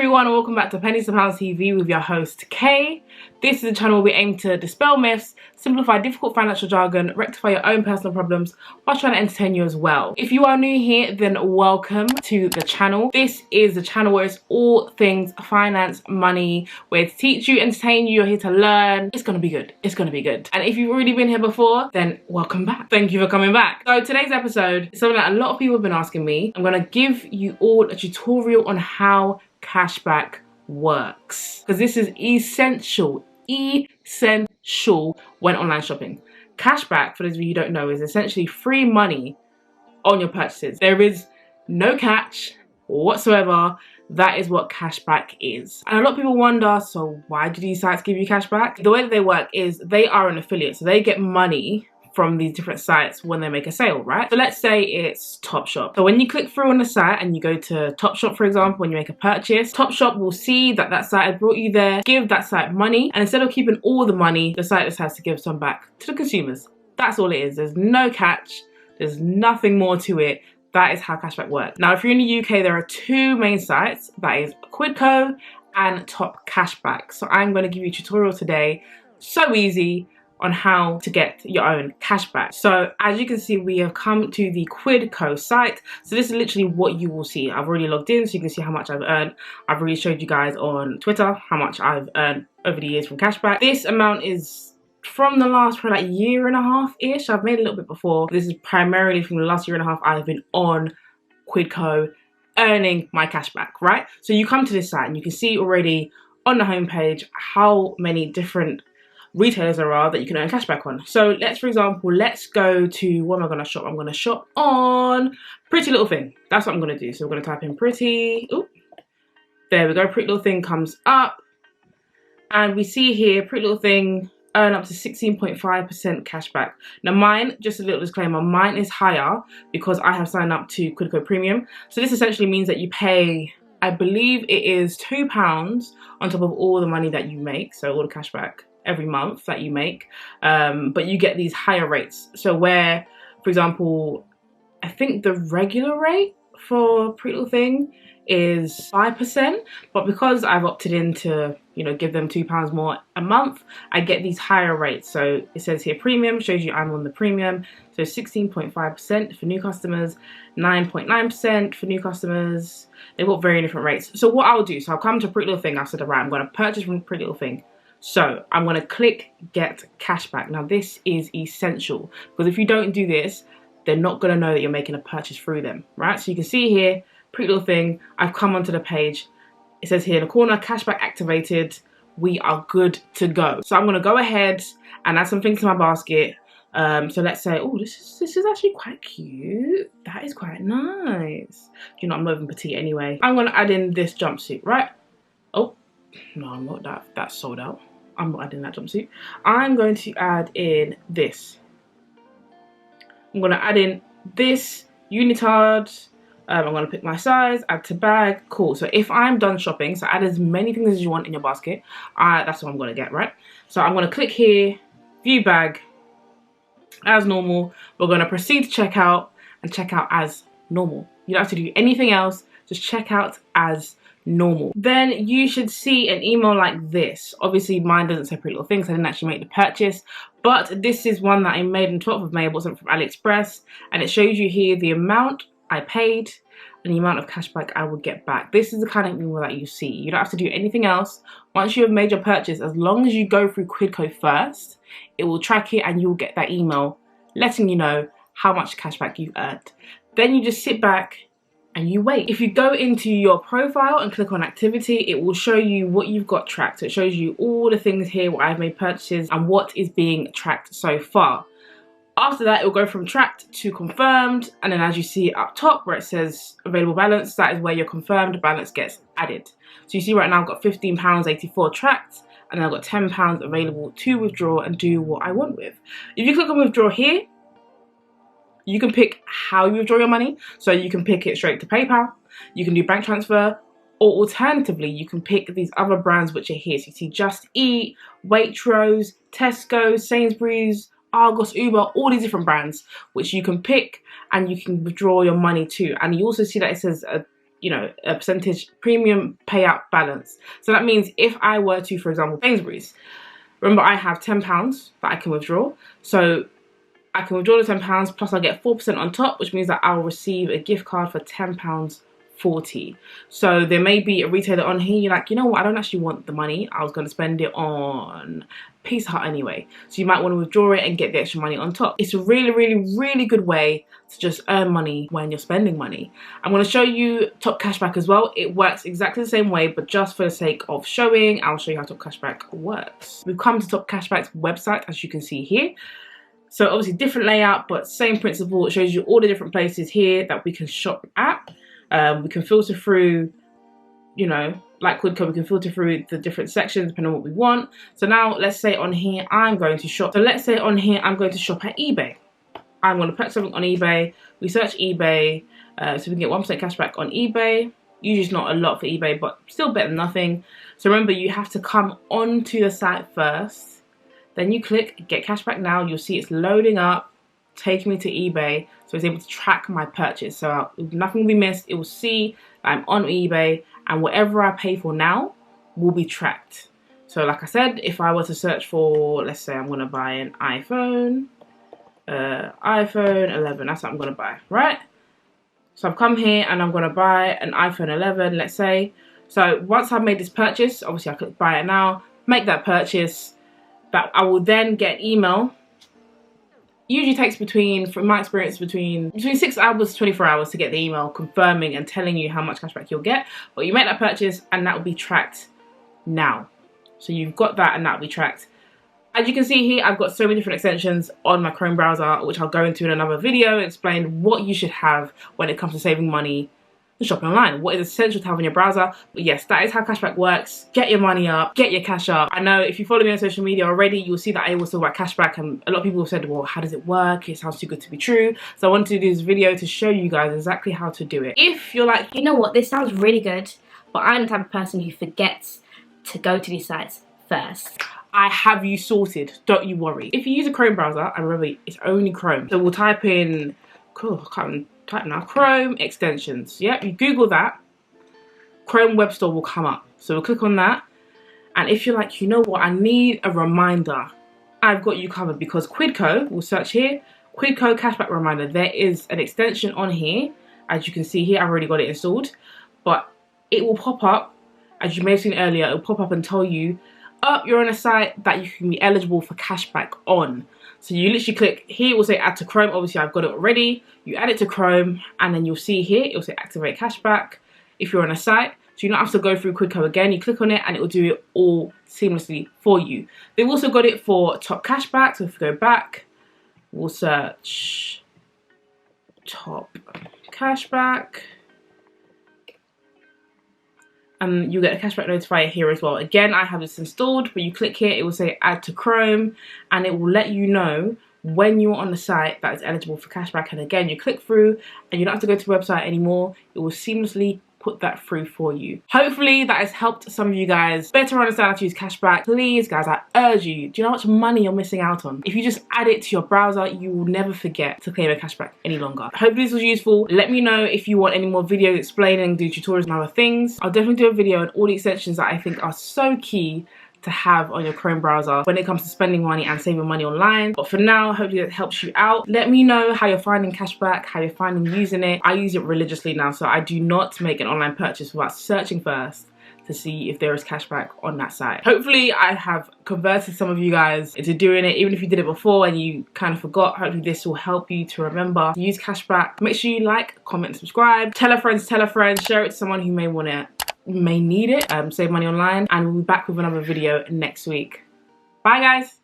everyone, and welcome back to Pennies to Pounds TV with your host Kay. This is a channel where we aim to dispel myths, simplify difficult financial jargon, rectify your own personal problems while trying to entertain you as well. If you are new here, then welcome to the channel. This is the channel where it's all things finance, money, where to teach you, entertain you, you're here to learn. It's gonna be good. It's gonna be good. And if you've already been here before, then welcome back. Thank you for coming back. So today's episode is something that a lot of people have been asking me. I'm gonna give you all a tutorial on how cashback works, because this is essential when online shopping. Cashback, for those of you who don't know, is essentially free money on your purchases. There is no catch whatsoever. That is what cashback is. And a lot of people wonder, so why do these sites give you cashback? The way that they work is they are an affiliate, so they get money from these different sites when they make a sale, right? So let's say it's Topshop. So when you click through on the site and you go to Topshop, for example, when you make a purchase, Topshop will see that that site has brought you there, give that site money, and instead of keeping all the money, the site just has to give some back to the consumers. That's all it is. There's no catch. There's nothing more to it. That is how cashback works. Now, if you're in the UK, there are two main sites. That is Quidco and Top Cashback. So I'm going to give you a tutorial today, so easy, on how to get your own cashback. So as you can see, we have come to the Quidco site. So this is literally what you will see. I've already logged in, so you can see how much I've earned. I've already showed you guys on Twitter how much I've earned over the years from cashback. This amount is from the last probably like year and a half-ish. I've made a little bit before. This is primarily from the last year and a half I've been on Quidco earning my cashback, right? So you come to this site and you can see already on the homepage how many different retailers there are that you can earn cashback on. So let's, for example, let's go to, what am I going to shop? I'm going to shop on Pretty Little Thing. That's what I'm going to do. So we're going to type in Pretty. Ooh, there we go. Pretty Little Thing comes up. And we see here, Pretty Little Thing earn up to 16.5% cashback. Now mine, just a little disclaimer, mine is higher because I have signed up to Quidco Premium. So this essentially means that you pay, I believe it is £2 on top of all the money that you make. So all the cashback every month that you make, but you get these higher rates. So where, for example, I think the regular rate for Pretty Little Thing is 5%, but because I've opted in to, you know, give them £2 more a month, I get these higher rates. So it says here premium, shows you I'm on the premium. So 16.5% for new customers, 9.9% for new customers. They've got very different rates. So what I'll do, so I'll come to Pretty Little Thing. I said, all right, I'm going to purchase from Pretty Little Thing. So I'm going to click get cashback. Now this is essential because if you don't do this, they're not going to know that you're making a purchase through them, right? So you can see here, Pretty Little Thing, I've come onto the page. It says here in the corner, cashback activated. We are good to go. So I'm going to go ahead and add some things to my basket. So let's say, oh, this is actually quite cute. That is quite nice. You know, I'm not even petite anyway. I'm going to add in this jumpsuit, right? Oh, no, I'm not. That's sold out. I'm not adding that jumpsuit. I'm going to add in this. I'm going to add in this unitard. I'm going to pick my size, add to bag. Cool. So if I'm done shopping, so add as many things as you want in your basket. That's what I'm going to get, right? So I'm going to click here, view bag, as normal. We're going to proceed to checkout and check out as normal. You don't have to do anything else. Just check out as normal. Then you should see an email like this. Obviously mine doesn't say Pretty Little Thing, so I didn't actually make the purchase, but this is one that I made on 12th of May. I bought something from AliExpress, and it shows you here the amount I paid and the amount of cashback I would get back. This is the kind of email that you see. You don't have to do anything else. Once you have made your purchase, as long as you go through Quidco first, it will track it and you'll get that email letting you know how much cashback you've earned. Then you just sit back and you wait. If you go into your profile and click on activity, it will show you what you've got tracked. So it shows you all the things here where I've made purchases and what is being tracked so far. After that, it will go from tracked to confirmed, and then as you see up top where it says available balance, that is where your confirmed balance gets added. So you see right now I've got £15.84 tracked, and then I've got £10 available to withdraw and do what I want with. If you click on withdraw here, you can pick how you withdraw your money. So you can pick it straight to PayPal, you can do bank transfer, or alternatively, you can pick these other brands which are here. So you see Just Eat, Waitrose, Tesco, Sainsbury's, Argos, Uber, all these different brands which you can pick and you can withdraw your money to. And you also see that it says you know, a percentage premium payout balance. So that means if I were to, for example, Sainsbury's, remember I have £10 that I can withdraw. So I can withdraw the £10 plus I get 4% on top, which means that I'll receive a gift card for £10.40. So there may be a retailer on here, you're like, you know what, I don't actually want the money. I was going to spend it on Pizza Hut anyway. So you might want to withdraw it and get the extra money on top. It's a really, really, really good way to just earn money when you're spending money. I'm going to show you Top Cashback as well. It works exactly the same way, but just for the sake of showing, I'll show you how Top Cashback works. We've come to Top Cashback's website, as you can see here. So obviously different layout, but same principle. It shows you all the different places here that we can shop at. We can filter through, you know, like Quidco, we can filter through the different sections depending on what we want. So now let's say on here, I'm going to shop. So let's say on here, I'm going to shop at eBay. I'm going to put something on eBay. We search eBay, so we can get 1% cashback on eBay. Usually it's not a lot for eBay, but still better than nothing. So remember, you have to come onto the site first. Then you click get cashback now. You'll see it's loading up, taking me to eBay. So it's able to track my purchase. So nothing will be missed. It will see that I'm on eBay, and whatever I pay for now will be tracked. So like I said, if I were to search for, let's say I'm going to buy an iPhone 11, that's what I'm going to buy, right? So I've come here and I'm going to buy an iPhone 11, let's say. So once I've made this purchase, obviously I could buy it now, make that purchase, that I will then get email. Usually takes between, from my experience, between 6 hours to 24 hours to get the email confirming and telling you how much cashback you'll get. But you make that purchase and that will be tracked now. So you've got that and that will be tracked. As you can see here, I've got so many different extensions on my Chrome browser, which I'll go into in another video, explain what you should have when it comes to saving money and shopping online. What is essential to have in your browser. But yes, that is how cashback works. Get your money up, get your cash up. I know if you follow me on social media already, you'll see that I always talk about cashback, and a lot of people have said, well, how does it work? It sounds too good to be true. So I wanted to do this video to show you guys exactly how to do it. If you're like, you know what, this sounds really good, but I'm the type of person who forgets to go to these sites first. I have you sorted, don't you worry. If you use a Chrome browser, and remember, it's only Chrome. So we'll type in, cool, I can't type now, Chrome extensions. Yeah, you Google that, Chrome Web Store will come up. So we'll click on that. And if you're like, you know what, I need a reminder, I've got you covered, because Quidco, we'll search here, Quidco Cashback Reminder. There is an extension on here. As you can see here, I've already got it installed. But it will pop up, as you may have seen earlier, it will pop up and tell you, oh, you're on a site that you can be eligible for cashback on. So you literally click here, it will say add to Chrome. Obviously I've got it already. You add it to Chrome, and then you'll see here, it will say activate cashback if you're on a site. So you don't have to go through Quidco again. You click on it and it will do it all seamlessly for you. They've also got it for Top Cashback. So if we go back, we'll search Top Cashback. And you get a cashback notifier here as well. Again, I have this installed, but you click here, it will say add to Chrome, and it will let you know when you're on the site that is eligible for cashback. And again, you click through and you don't have to go to the website anymore. It will seamlessly put that through for you. Hopefully that has helped some of you guys better understand how to use cashback. Please guys, I urge you, do you know how much money you're missing out on? If you just add it to your browser, you will never forget to claim a cashback any longer. Hopefully this was useful. Let me know if you want any more videos explaining, do tutorials and other things. I'll definitely do a video on all the extensions that I think are so key to have on your Chrome browser when it comes to spending money and saving money online. But for now, hopefully that helps you out. Let me know how you're finding cashback, how you're finding using it. I use it religiously now, so I do not make an online purchase without searching first to see if there is cashback on that site. Hopefully I have converted some of you guys into doing it, even if you did it before and you kind of forgot. Hopefully this will help you to remember to use cashback. Make sure you like, comment, subscribe, tell a friend, share it to someone who may need it, save money online, and we'll be back with another video next week. Bye guys.